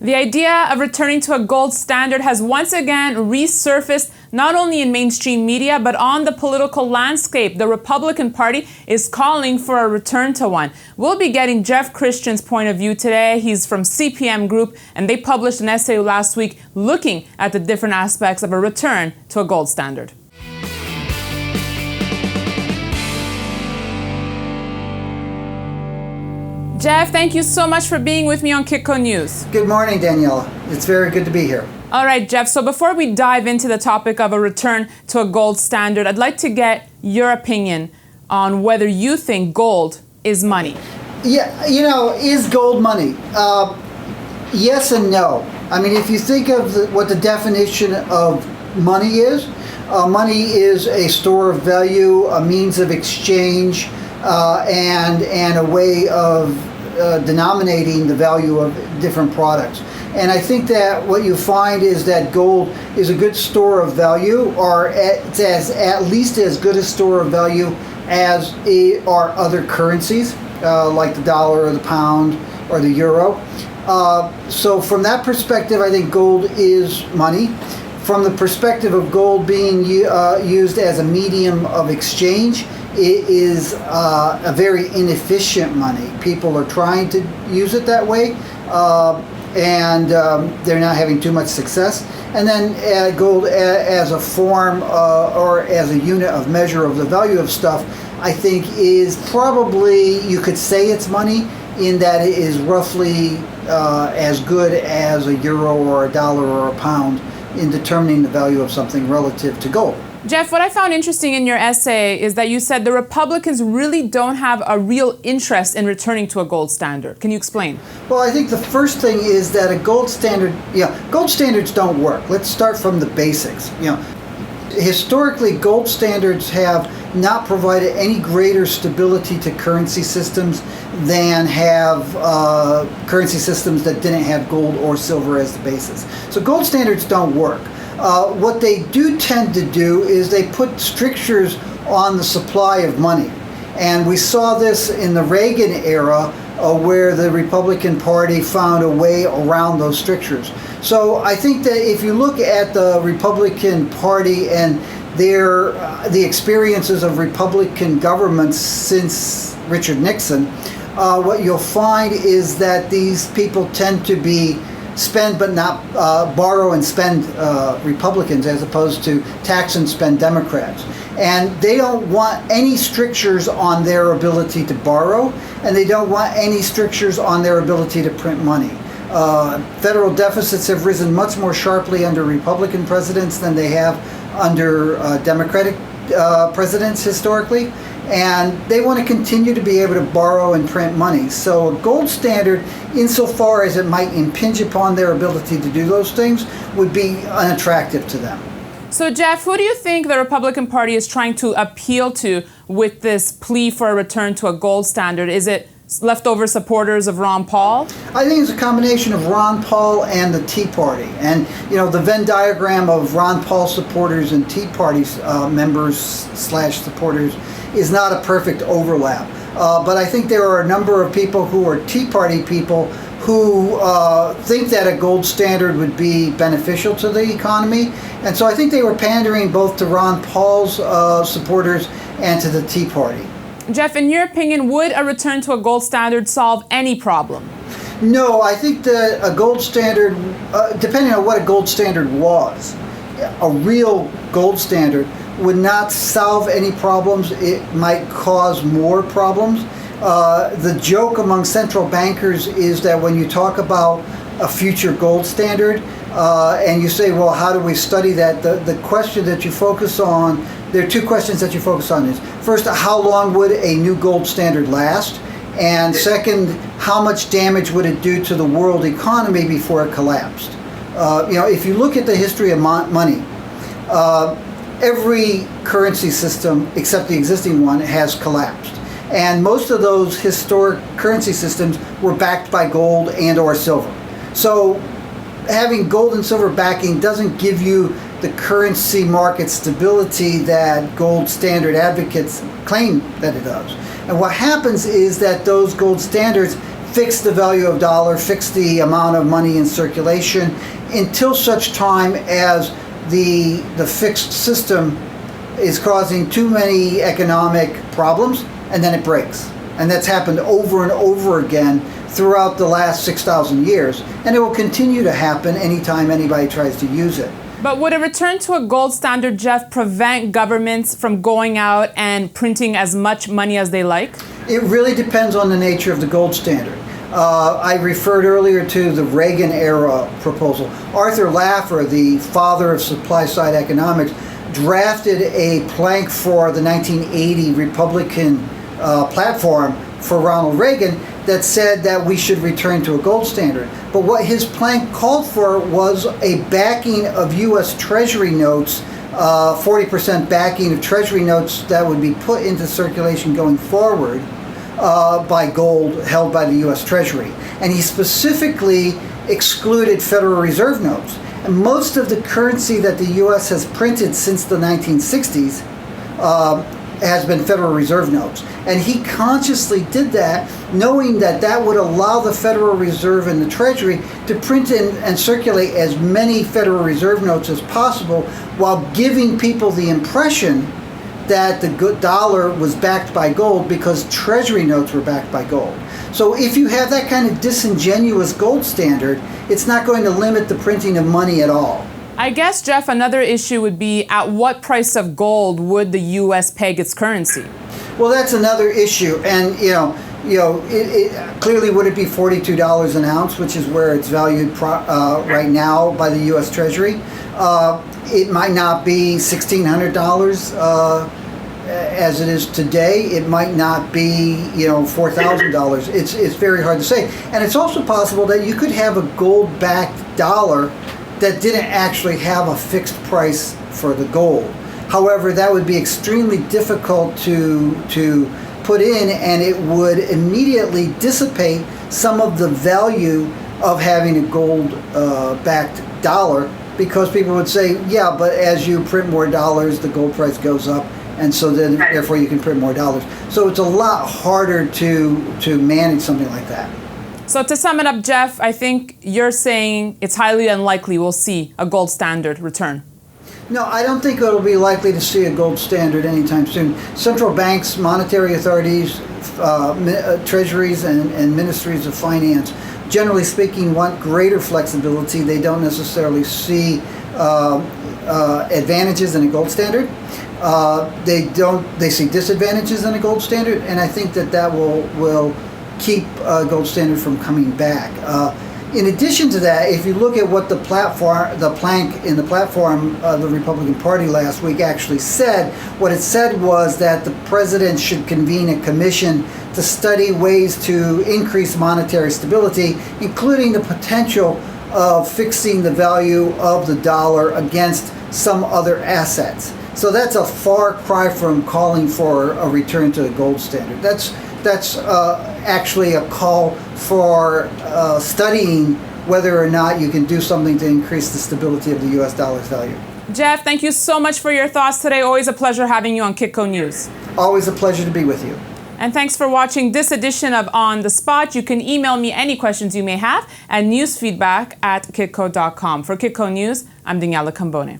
The idea of returning to a gold standard has once again resurfaced not only in mainstream media, but on the political landscape. The Republican Party is calling for a return to one. We'll be getting Jeff Christian's point of view today. He's from CPM Group, and they published an essay last week looking at the different aspects of a return to a gold standard. Jeff, thank you so much for being with me on Kitco News. Good morning, Daniela. It's very good to be here. All right, Jeff, so before we dive into the topic of a return to a gold standard, I'd like to get your opinion on whether you think gold is money. Yeah, is gold money? Yes and no. I mean, if you think of what the definition of money is a store of value, a means of exchange, and a way of denominating the value of different products. And I think that what you find is that gold is a good store of value, or it's at least as good a store of value as are other currencies, like the dollar or the pound or the euro. So from that perspective, I think gold is money. From the perspective of gold being used as a medium of exchange, it is a very inefficient money. People are trying to use it that way, and they're not having too much success. And then gold as a form or as a unit of measure of the value of stuff, I think is probably, you could say it's money, in that it is roughly as good as a euro or a dollar or a pound in determining the value of something relative to gold. Jeff, what I found interesting in your essay is that you said the Republicans really don't have a real interest in returning to a gold standard. Can you explain? Well, I think the first thing is that a gold standard, gold standards don't work. Let's start from the basics. Historically, gold standards have not provided any greater stability to currency systems than have currency systems that didn't have gold or silver as the basis. So gold standards don't work. What they do tend to do is they put strictures on the supply of money. And we saw this in the Reagan era where the Republican Party found a way around those strictures. So I think that if you look at the Republican Party and the experiences of Republican governments since Richard Nixon, what you'll find is that these people tend to be spend but not borrow and spend Republicans, as opposed to tax and spend Democrats. And they don't want any strictures on their ability to borrow, and they don't want any strictures on their ability to print money. Federal deficits have risen much more sharply under Republican presidents than they have under Democratic presidents historically. And they want to continue to be able to borrow and print money. So a gold standard, insofar as it might impinge upon their ability to do those things, would be unattractive to them. So Jeff, who do you think the Republican Party is trying to appeal to with this plea for a return to a gold standard? Is it leftover supporters of Ron Paul? I think it's a combination of Ron Paul and the Tea Party. And, the Venn diagram of Ron Paul supporters and Tea Party members / supporters is not a perfect overlap. But I think there are a number of people who are Tea Party people who think that a gold standard would be beneficial to the economy. And so I think they were pandering both to Ron Paul's supporters and to the Tea Party. Jeff, in your opinion, would a return to a gold standard solve any problem? No, I think that a gold standard, depending on what a gold standard was, a real gold standard would not solve any problems. It might cause more problems. The joke among central bankers is that when you talk about a future gold standard and you say, well, how do we study that? The question that you focus on, there are two questions that you focus on. Is first, how long would a new gold standard last? And second, how much damage would it do to the world economy before it collapsed? If you look at the history of money, every currency system except the existing one has collapsed. And most of those historic currency systems were backed by gold and or silver. So having gold and silver backing doesn't give you the currency market stability that gold standard advocates claim that it does. And what happens is that those gold standards fix the value of dollar, fix the amount of money in circulation, until such time as the fixed system is causing too many economic problems, and then it breaks. And that's happened over and over again throughout the last 6,000 years, and it will continue to happen anytime anybody tries to use it. But would a return to a gold standard, Jeff, prevent governments from going out and printing as much money as they like? It really depends on the nature of the gold standard. I referred earlier to the Reagan era proposal. Arthur Laffer, the father of supply side economics, drafted a plank for the 1980 Republican platform for Ronald Reagan that said that we should return to a gold standard. But what his plank called for was a backing of U.S. Treasury notes, 40% backing of Treasury notes that would be put into circulation going forward by gold held by the U.S. Treasury. And he specifically excluded Federal Reserve notes. And most of the currency that the U.S. has printed since the 1960s has been Federal Reserve notes. And he consciously did that, knowing that that would allow the Federal Reserve and the Treasury to print and circulate as many Federal Reserve notes as possible, while giving people the impression that the dollar was backed by gold because Treasury notes were backed by gold. So if you have that kind of disingenuous gold standard, it's not going to limit the printing of money at all. I guess, Jeff, another issue would be at what price of gold would the U.S. peg its currency? Well, that's another issue, and it clearly would it be $42 an ounce, which is where it's valued right now by the U.S. Treasury. It might not be $1,600 as it is today. It might not be $4,000. It's very hard to say, and it's also possible that you could have a gold-backed dollar that didn't actually have a fixed price for the gold. However, that would be extremely difficult to put in, and it would immediately dissipate some of the value of having a gold-backed dollar, because people would say, yeah, but as you print more dollars, the gold price goes up, and so then therefore you can print more dollars. So it's a lot harder to manage something like that. So to sum it up, Jeff, I think you're saying it's highly unlikely we'll see a gold standard return. No, I don't think it'll be likely to see a gold standard anytime soon. Central banks, monetary authorities, treasuries, and ministries of finance, generally speaking, want greater flexibility. They don't necessarily see advantages in a gold standard. They see disadvantages in a gold standard, and I think that will keep gold standard from coming back. In addition to that, if you look at what the plank in the platform of the Republican Party last week actually said, what it said was that the president should convene a commission to study ways to increase monetary stability, including the potential of fixing the value of the dollar against some other assets. So that's a far cry from calling for a return to the gold standard. That's actually a call for studying whether or not you can do something to increase the stability of the U.S. dollar's value. Jeff, thank you so much for your thoughts today. Always a pleasure having you on Kitco News. Always a pleasure to be with you. And thanks for watching this edition of On the Spot. You can email me any questions you may have at newsfeedback@kitco.com. For Kitco News, I'm Daniela Cambone.